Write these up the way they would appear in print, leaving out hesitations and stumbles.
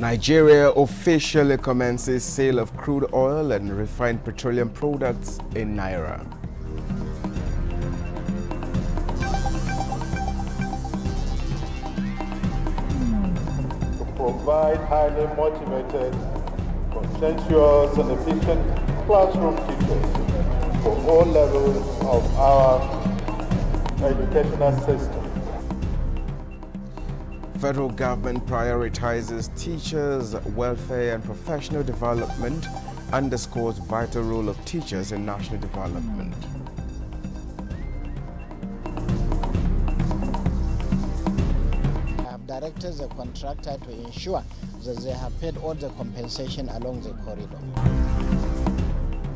Nigeria officially commences sale of crude oil and refined petroleum products in Naira. To provide highly motivated, conscientious and efficient classroom teachers for all levels of our educational system. Federal government prioritizes teachers' welfare and professional development, underscores vital role of teachers in national development. I have directed the contractor to ensure that they have paid all the compensation along the corridor.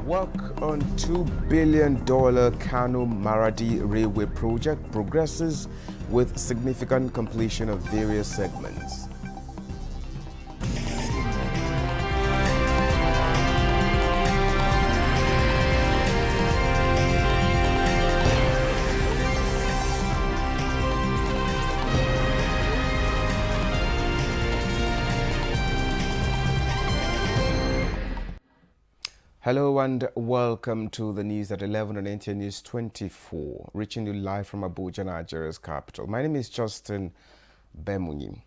Work on $2 billion Kano Maradi Railway project progresses with significant completion of various segments. Hello and welcome to the news at 11 on NTN News 24, reaching you live from Abuja, Nigeria's capital. My name is Justin Bemunyi.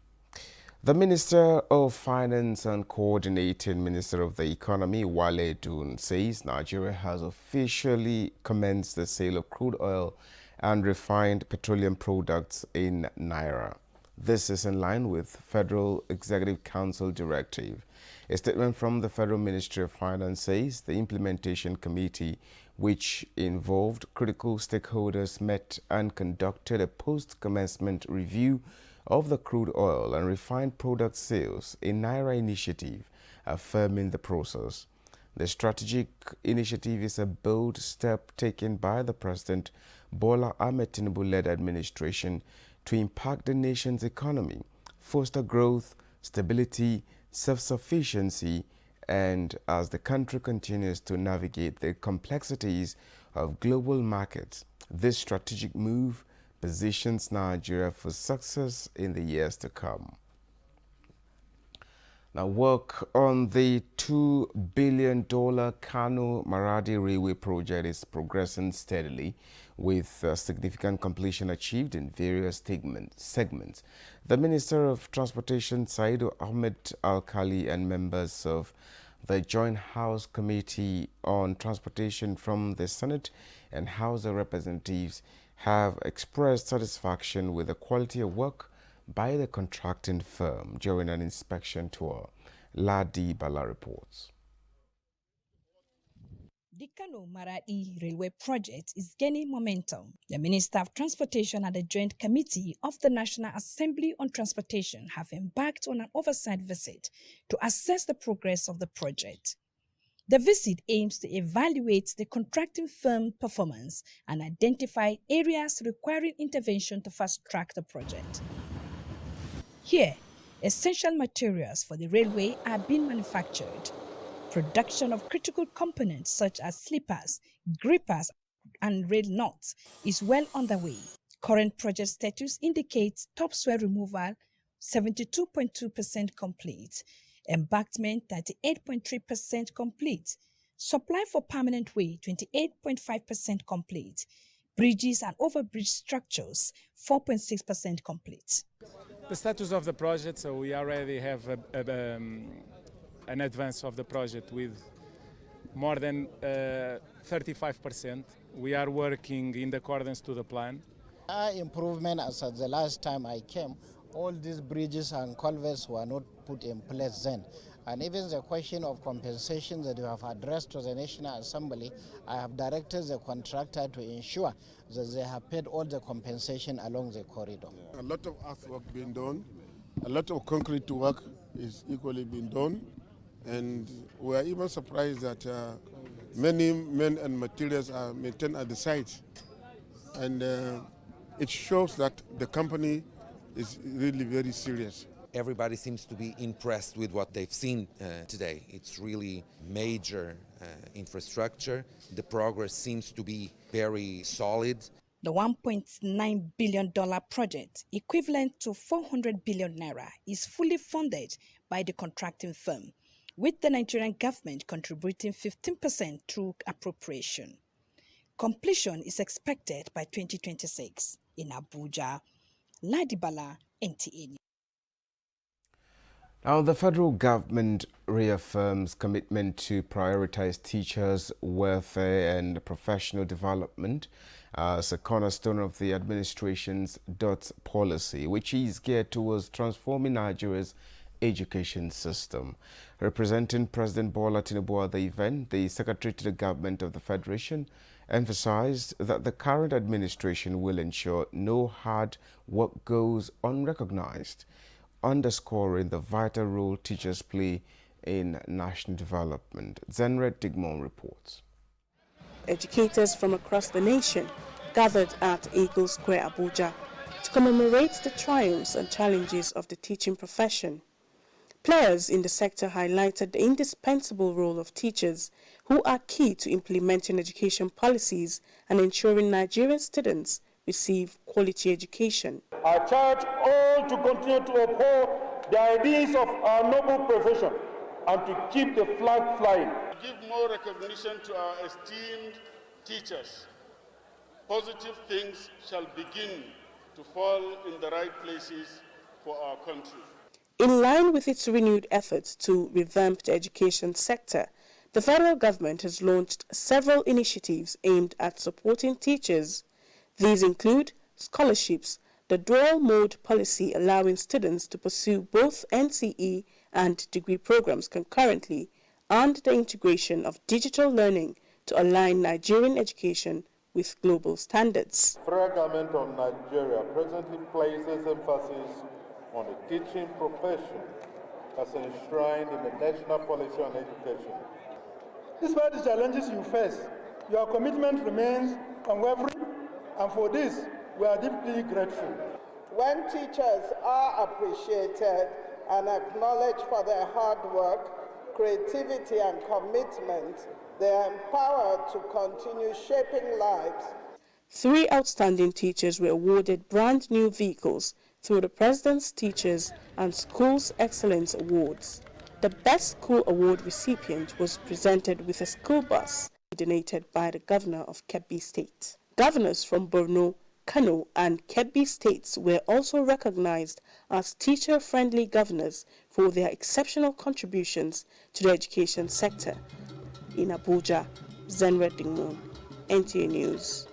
The Minister of Finance and Coordinating Minister of the Economy, Wale Edun, says Nigeria has officially commenced the sale of crude oil and refined petroleum products in Naira. This is in line with Federal Executive Council directive. A statement from the Federal Ministry of Finance says the implementation committee, which involved critical stakeholders, met and conducted a post-commencement review of the crude oil and refined product sales in Naira initiative, affirming the process. The strategic initiative is a bold step taken by the President Bola Ahmed Tinubu-led administration to impact the nation's economy, foster growth, stability, self-sufficiency, and as the country continues to navigate the complexities of global markets, this strategic move positions Nigeria for success in the years to come. Now, work on the $2 billion Kano Maradi Railway project is progressing steadily, with significant completion achieved in various segments. The Minister of Transportation, Saidu Ahmed Al-Khali, and members of the Joint House Committee on Transportation from the Senate and House of Representatives have expressed satisfaction with the quality of work by the contracting firm during an inspection tour. Ladi Bala reports. The Kano Maradi Railway project is gaining momentum. The Minister of Transportation and the Joint Committee of the National Assembly on Transportation have embarked on an oversight visit to assess the progress of the project. The visit aims to evaluate the contracting firm performance and identify areas requiring intervention to fast-track the project. Here, essential materials for the railway are being manufactured. Production of critical components such as sleepers, grippers, and rail nuts is well underway. Current project status indicates topsoil removal 72.2% complete, embankment 38.3% complete, supply for permanent way 28.5% complete, bridges and overbridge structures 4.6% complete. The status of the project, so we already have an advance of the project with more than 35%. We are working in accordance to the plan. Improvement as at the last time I came, all these bridges and culverts were not put in place then. And even the question of compensation that you have addressed to the National Assembly, I have directed the contractor to ensure that they have paid all the compensation along the corridor. A lot of earthwork being done, a lot of concrete work is equally being done, and we are even surprised that many men and materials are maintained at the site. And it shows that the company is really very serious. Everybody seems to be impressed with what they've seen today. It's really major infrastructure. The progress seems to be very solid. The $1.9 billion project, equivalent to 400 billion naira, is fully funded by the contracting firm, with the Nigerian government contributing 15% through appropriation. Completion is expected by 2026. In Abuja, Ladibala, NTA. Now, the federal government reaffirms commitment to prioritize teachers' welfare and professional development as a cornerstone of the administration's DOTS policy, which is geared towards transforming Nigeria's education system. Representing President Bola Tinubu at the event, the Secretary to the Government of the Federation emphasized that the current administration will ensure no hard work goes unrecognized, underscoring the vital role teachers play in national development. Zenred Digmon reports. Educators from across the nation gathered at Eagle Square, Abuja, to commemorate the triumphs and challenges of the teaching profession. Players in the sector highlighted the indispensable role of teachers, who are key to implementing education policies and ensuring Nigerian students receive quality education. I charge all to continue to uphold the ideas of our noble profession and to keep the flag flying. Give more recognition to our esteemed teachers. Positive things shall begin to fall in the right places for our country. In line with its renewed efforts to revamp the education sector, the federal government has launched several initiatives aimed at supporting teachers. These include scholarships, the dual mode policy allowing students to pursue both NCE and degree programs concurrently, and the integration of digital learning to align Nigerian education with global standards. The federal government of Nigeria presently places emphasis on the teaching profession as enshrined in the national policy on education. Despite the challenges you face, your commitment remains unwavering, and for this, we are deeply grateful. When teachers are appreciated and acknowledged for their hard work, creativity, and commitment, they are empowered to continue shaping lives. 3 outstanding teachers were awarded brand new vehicles through the President's Teachers and Schools Excellence Awards. The Best School Award recipient was presented with a school bus donated by the Governor of Kebbi State. Governors from Borno, Kano, and Kebbi states were also recognized as teacher-friendly governors for their exceptional contributions to the education sector. In Abuja, Zenred Digmon, NTA News.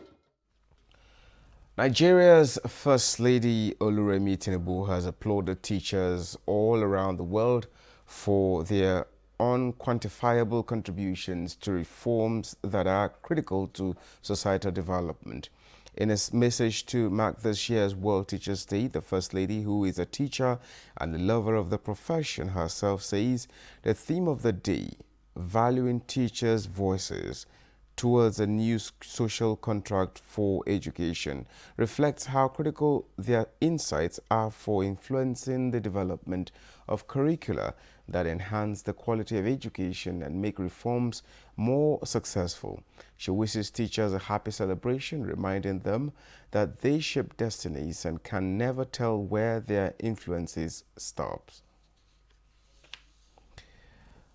Nigeria's First Lady Oluremi Tinubu has applauded teachers all around the world for their unquantifiable contributions to reforms that are critical to societal development. In a message to mark this year's World Teachers' Day, the First Lady, who is a teacher and a lover of the profession herself, says the theme of the day, valuing teachers' voices towards a new social contract for education, reflects how critical their insights are for influencing the development of curricula that enhance the quality of education and make reforms more successful. She wishes teachers a happy celebration, reminding them that they shape destinies and can never tell where their influences stops.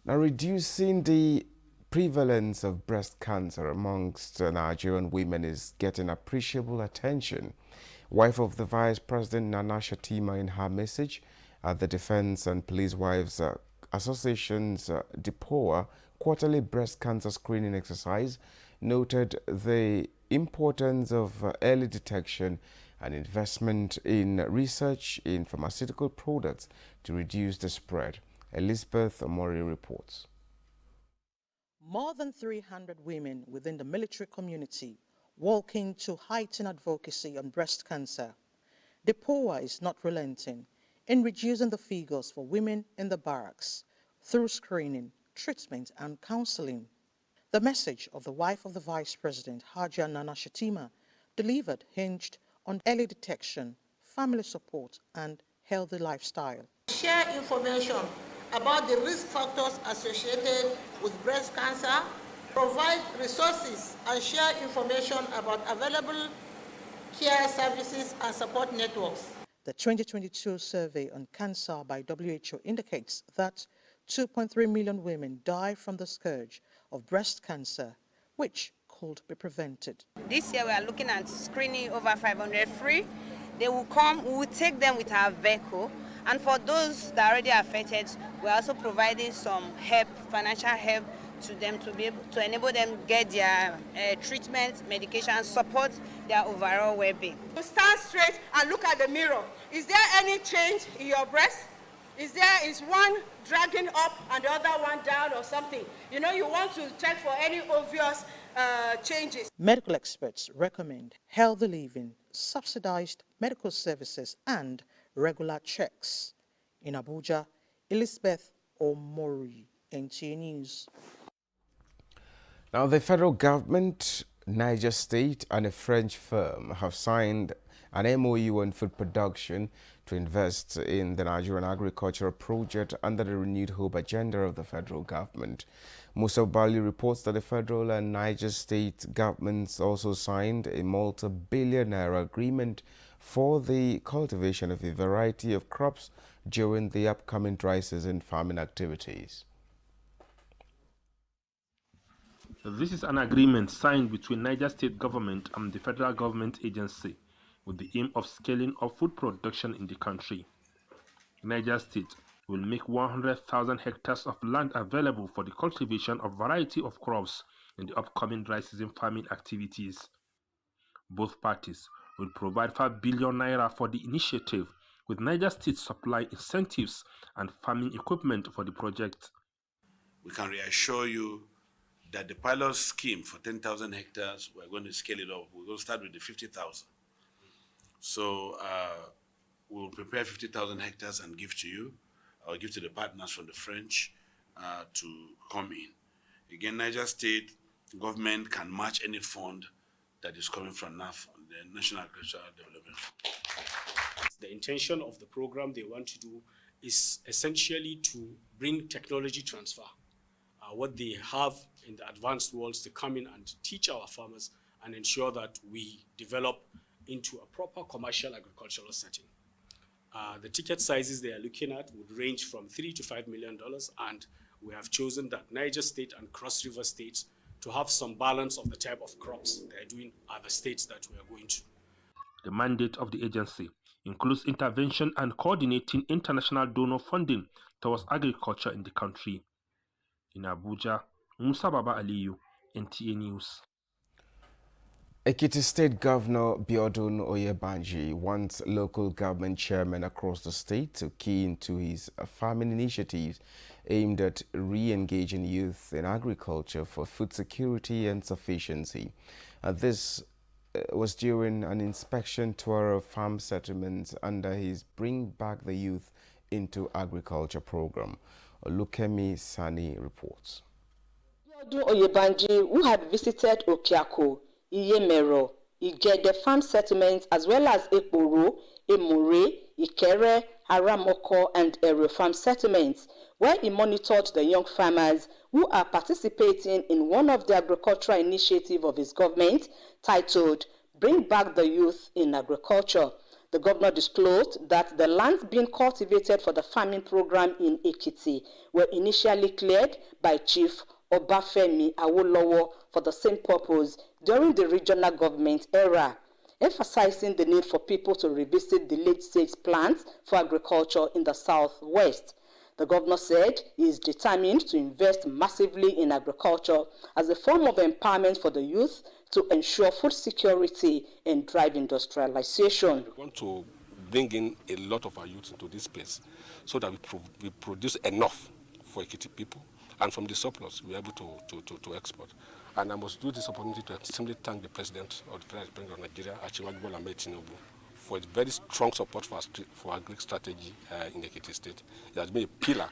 Now, reducing the prevalence of breast cancer amongst Nigerian women is getting appreciable attention. Wife of the Vice President Nana Shatima, in her message at the Defense and Police Wives Association's DEPOA quarterly breast cancer screening exercise, noted the importance of early detection and investment in research in pharmaceutical products to reduce the spread. Elizabeth Omori reports. More than 300 women within the military community working to heighten advocacy on breast cancer. DEPOA is not relenting in reducing the figures for women in the barracks through screening, treatment, and counseling. The message of the wife of the Vice President, Hajia Nana Shatima, delivered hinged on early detection, family support, and healthy lifestyle. Share information about the risk factors associated with breast cancer, provide resources and share information about available care services and support networks. The 2022 survey on cancer by WHO indicates that 2.3 million women die from the scourge of breast cancer, which could be prevented. This year we are looking at screening over 500 free. They will come, we will take them with our vehicle. And for those that are already affected, we are also providing some help, financial help to them to be able to enable them get their treatment, medication, support their overall well-being. Stand straight and look at the mirror. Is there any change in your breast? Is one dragging up and the other one down or something? You know, you want to check for any obvious changes. Medical experts recommend healthy living, subsidized medical services, and regular checks. In Abuja, Elizabeth Omori, NTA News. Now, the federal government, Niger State, and a French firm have signed an MOU on food production to invest in the Nigerian agricultural project under the renewed hope agenda of the federal government. Musa Bali reports that the federal and Niger State governments also signed a multi-billion naira agreement for the cultivation of a variety of crops during the upcoming dry season farming activities. This is an agreement signed between Niger State government and the federal government agency with the aim of scaling up food production in the country. Niger State will make 100,000 hectares of land available for the cultivation of variety of crops in the upcoming dry season farming activities. Both parties will provide 5 billion naira for the initiative, with Niger State supply incentives and farming equipment for the project. We can reassure you that the pilot scheme for 10,000 hectares, we're going to scale it up. We're going to start with the 50,000. So we'll prepare 50,000 hectares and give to you. I'll give to the partners from the French to come in. Again, Niger State government can match any fund that is coming from NAF, the National Agricultural Development Fund. The intention of the program they want to do is essentially to bring technology transfer. What they have in the advanced worlds to come in and teach our farmers and ensure that we develop into a proper commercial agricultural setting. The ticket sizes they are looking at would range from $3 to $5 million, and we have chosen that Niger State and Cross River states to have some balance of the type of crops they are doing are the states that we are going to. The mandate of the agency includes intervention and coordinating international donor funding towards agriculture in the country. In Abuja, Musa Baba Aliyu, NTA News. Ekiti State Governor Biodun Oyebanji wants local government chairmen across the state to key into his farming initiatives aimed at re-engaging youth in agriculture for food security and sufficiency. This was during an inspection tour of farm settlements under his Bring Back the Youth into Agriculture program. Olukemi Sani reports. Biodun Oyebanji, who had visited Okiako, Iyemero, Igede farm settlements as well as Ekporo, Emure, Ikere, Aramoko and Ere farm settlements, where he monitored the young farmers who are participating in one of the agricultural initiatives of his government titled Bring Back the Youth in Agriculture. The governor disclosed that the lands being cultivated for the farming program in Ekiti were initially cleared by Chief Obafemi Awolowo for the same purpose during the regional government era, emphasizing the need for people to revisit the late-stage plans for agriculture in the southwest. The governor said he is determined to invest massively in agriculture as a form of empowerment for the youth to ensure food security and drive industrialization. We want to bring in a lot of our youth into this space so that we produce enough for Ekiti people, and from the surplus we are able to export. And I must use this opportunity to simply thank the President of the Federal Republic of Nigeria, Asiwaju Bola Ahmed Tinubu, for his very strong support for our Greek strategy in Ekiti State. It has been a pillar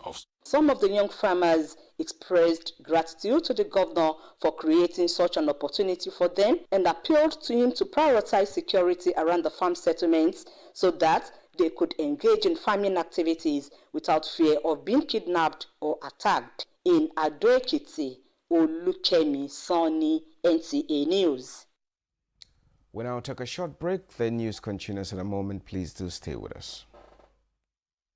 of. Some of the young farmers expressed gratitude to the governor for creating such an opportunity for them and appealed to him to prioritize security around the farm settlements so that they could engage in farming activities without fear of being kidnapped or attacked. In Ado Ekiti, Olukemi Sani, NTA News. We now take a short break. The news continues in a moment. Please do stay with us.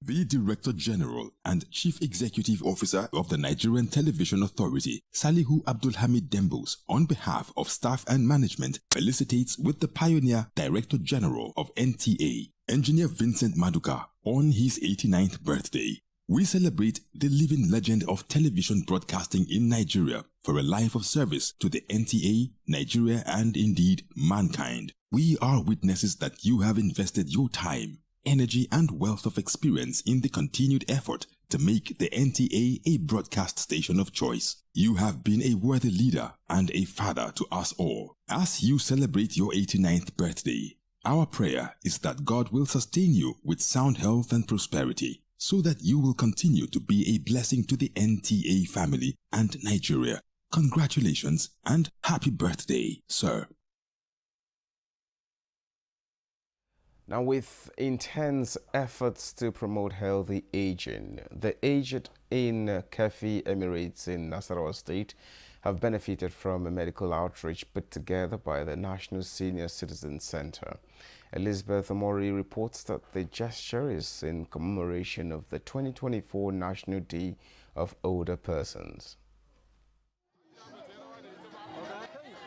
The Director General and Chief Executive Officer of the Nigerian Television Authority, Salihu Abdulhamid Dembos, on behalf of staff and management, felicitates with the pioneer Director General of NTA, Engineer Vincent Maduka, on his 89th birthday. We celebrate the living legend of television broadcasting in Nigeria for a life of service to the NTA, Nigeria, and indeed mankind. We are witnesses that you have invested your time, energy, and wealth of experience in the continued effort to make the NTA a broadcast station of choice. You have been a worthy leader and a father to us all. As you celebrate your 89th birthday, our prayer is that God will sustain you with sound health and prosperity, so that you will continue to be a blessing to the NTA family and Nigeria. Congratulations and happy birthday, sir. Now, with intense efforts to promote healthy aging, the aged in Kefi Emirates in Nasarawa State have benefited from a medical outreach put together by the National Senior Citizen Center. Elizabeth Omori reports that the gesture is in commemoration of the 2024 National Day of Older Persons.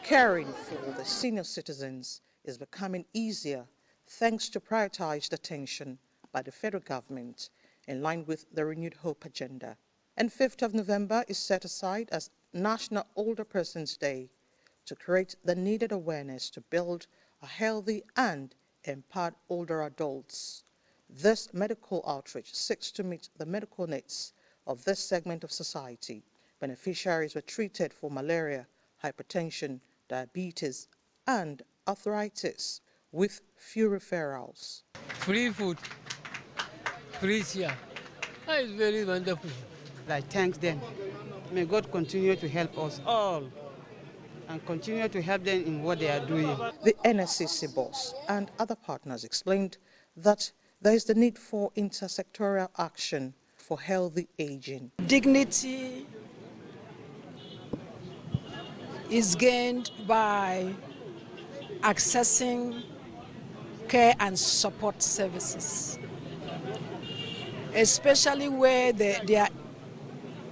Caring for the senior citizens is becoming easier thanks to prioritized attention by the federal government in line with the Renewed Hope agenda. And 5th of November is set aside as National Older Persons Day to create the needed awareness to build a healthy and empowered older adults. This medical outreach seeks to meet the medical needs of this segment of society. Beneficiaries were treated for malaria, hypertension, diabetes, and arthritis with few referrals. Free food, free chair. That is very wonderful. I thank them. May God continue to help us all and continue to help them in what they are doing. The NSCC boss and other partners explained that there is the need for intersectoral action for healthy aging. Dignity is gained by accessing care and support services, especially where their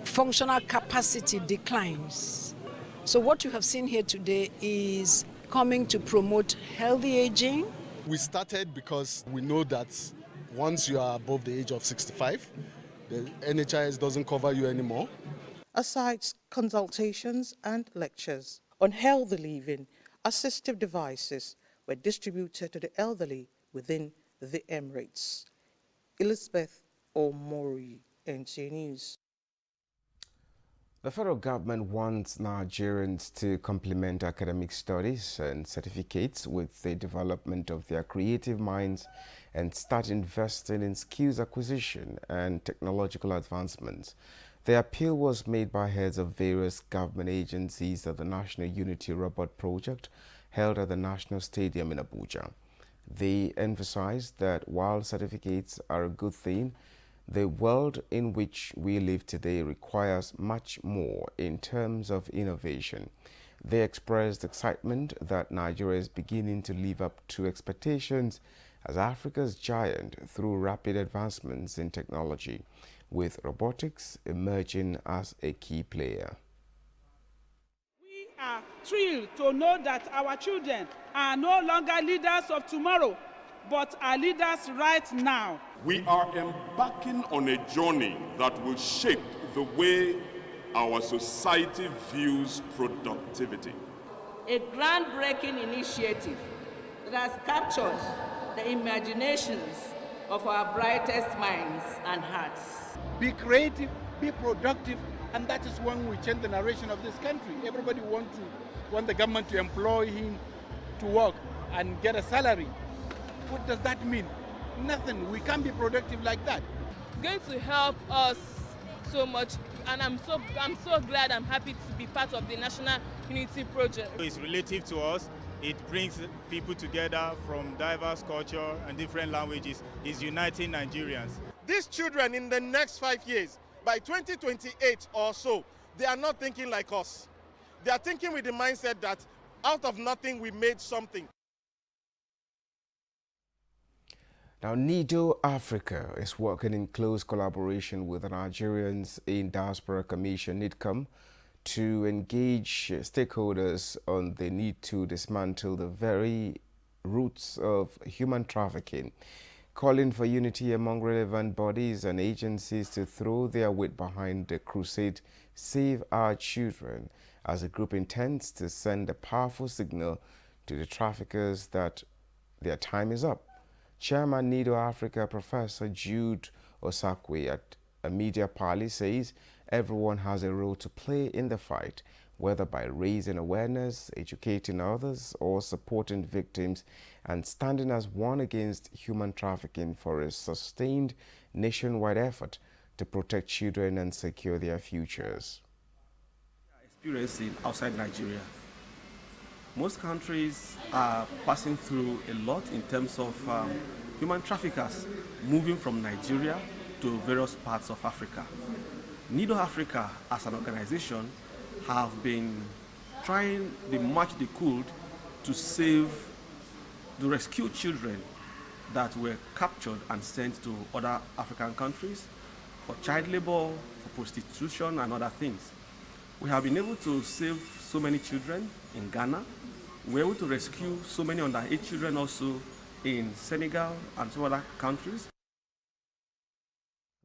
functional capacity declines. So what you have seen here today is coming to promote healthy aging. We started because we know that once you are above the age of 65, the NHIS doesn't cover you anymore. Aside consultations and lectures on healthy living, assistive devices were distributed to the elderly within the Emirates. Elizabeth Omori, NTA News. The federal government wants Nigerians to complement academic studies and certificates with the development of their creative minds and start investing in skills acquisition and technological advancements. The appeal was made by heads of various government agencies at the National Unity Robot Project held at the National Stadium in Abuja. They emphasized that while certificates are a good thing, the world in which we live today requires much more in terms of innovation. They expressed excitement that Nigeria is beginning to live up to expectations as Africa's giant through rapid advancements in technology, with robotics emerging as a key player. We are thrilled to know that our children are no longer leaders of tomorrow, but are leaders right now. We are embarking on a journey that will shape the way our society views productivity. A groundbreaking initiative that has captured the imaginations of our brightest minds and hearts. Be creative, be productive, and that is when we change the narration of this country. Everybody want the government to employ him to work and get a salary. What does that mean? Nothing. We can't be productive like that. It's going to help us so much, and I'm so glad, I'm happy to be part of the National Unity Project. It's relative to us. It brings people together from diverse culture and different languages. It's uniting Nigerians. These children in the next 5 years, by 2028 or so, they are not thinking like us. They are thinking with the mindset that out of nothing we made something. Now, NIDO Africa is working in close collaboration with the Nigerians in Diaspora Commission, NIDCOM, to engage stakeholders on the need to dismantle the very roots of human trafficking, calling for unity among relevant bodies and agencies to throw their weight behind the crusade Save Our Children, as the group intends to send a powerful signal to the traffickers that their time is up. Chairman NIDO Africa, Professor Jude Osakwe at a media parley says everyone has a role to play in the fight, whether by raising awareness, educating others, or supporting victims and standing as one against human trafficking for a sustained nationwide effort to protect children and secure their futures. Experiencing outside Nigeria. Most countries are passing through a lot in terms of human traffickers moving from Nigeria to various parts of Africa. NIDO Africa, as an organization, have been trying the much they could to rescue children that were captured and sent to other African countries for child labor, for prostitution and other things. We have been able to save so many children in Ghana. We're able to rescue so many underage children also in Senegal and some other countries.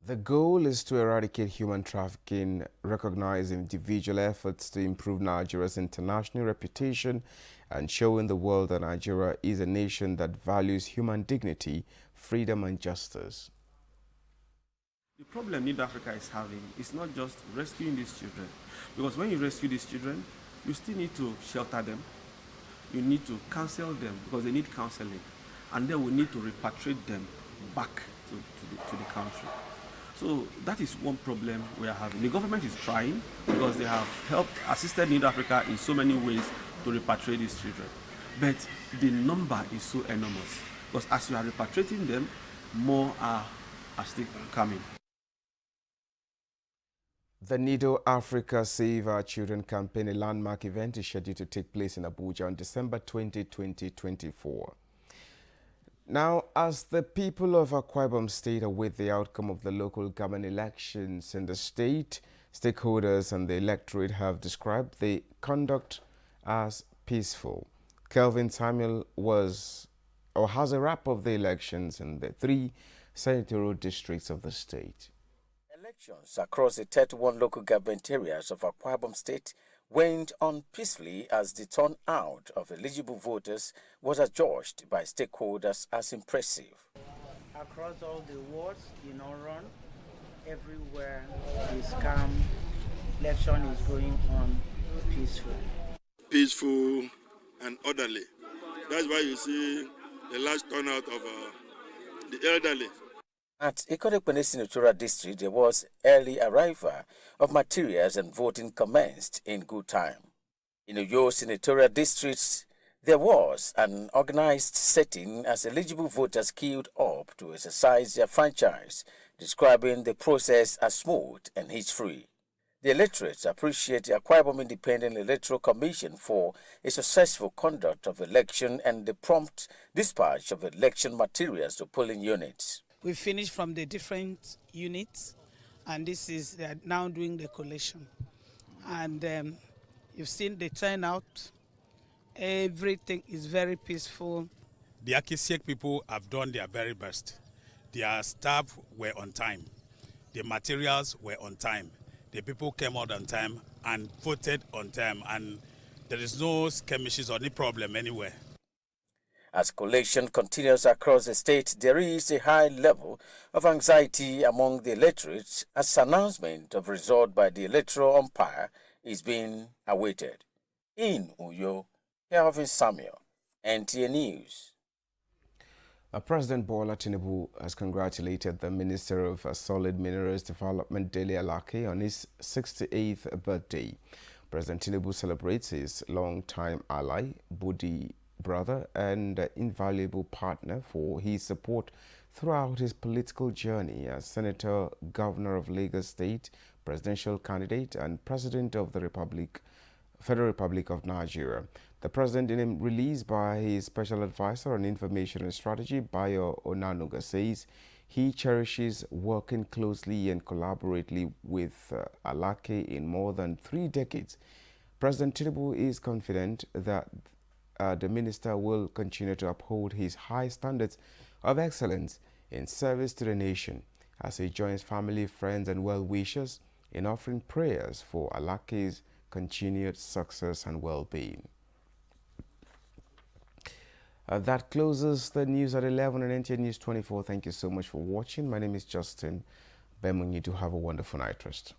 The goal is to eradicate human trafficking, recognize individual efforts to improve Nigeria's international reputation, and showing the world that Nigeria is a nation that values human dignity, freedom and justice. The problem NIDO Africa is having is not just rescuing these children, because when you rescue these children, you still need to shelter them, you need to counsel them because they need counseling, and then we need to repatriate them back to the country. So that is one problem we are having. The government is trying because they have assisted NIDO Africa in so many ways to repatriate these children. But the number is so enormous because as you are repatriating them, more are still coming. The NIDO Africa Save Our Children campaign, a landmark event, is scheduled to take place in Abuja on December 20, 2024. Now, as the people of Akwa Ibom State await the outcome of the local government elections in the state, stakeholders and the electorate have described the conduct as peaceful. Kelvin Samuel has a wrap of the elections in the 3 senatorial districts of the state. Elections across the 31 local government areas of Akwa Ibom State went on peacefully as the turnout of eligible voters was adjudged by stakeholders as impressive. Across all the wards in Oron, everywhere is calm. Election is going on peaceful. Peaceful and orderly. That's why you see the large turnout of the elderly. At Ikorekpene Senatorial District, there was early arrival of materials and voting commenced in good time. In Uyo Senatorial District, there was an organized setting as eligible voters queued up to exercise their franchise, describing the process as smooth and hitch-free. The electorates appreciate the Akwa Ibom Independent Electoral Commission for a successful conduct of election and the prompt dispatch of election materials to polling units. We finished from the different units, and this is they are now doing the collation. And you've seen the turnout. Everything is very peaceful. The Akisiek people have done their very best. Their staff were on time. The materials were on time. The people came out on time and voted on time, and there is no skirmishes or any problem anywhere. As collation continues across the state, there is a high level of anxiety among the electorate as announcement of result by the electoral umpire is being awaited. In Uyo, Kelvin Samuel, NTA News. President Bola Tinubu has congratulated the Minister of Solid Minerals Development, Dele Alake, on his 68th birthday. President Tinubu celebrates his long-time ally, Budi brother and invaluable partner for his support throughout his political journey as Senator, Governor of Lagos State, presidential candidate and President of the Federal Republic of Nigeria. The The president, in a release by his special advisor on information and strategy, Bayo Onanuga, says he cherishes working closely and collaboratively with Alake in more than 3 decades. President Tinubu is confident that the minister will continue to uphold his high standards of excellence in service to the nation as he joins family, friends and well-wishers in offering prayers for Alake's continued success and well-being. That closes the news at 11 on NTN News 24. Thank you so much for watching. My name is Justin Bemunyi. Do have a wonderful night rest.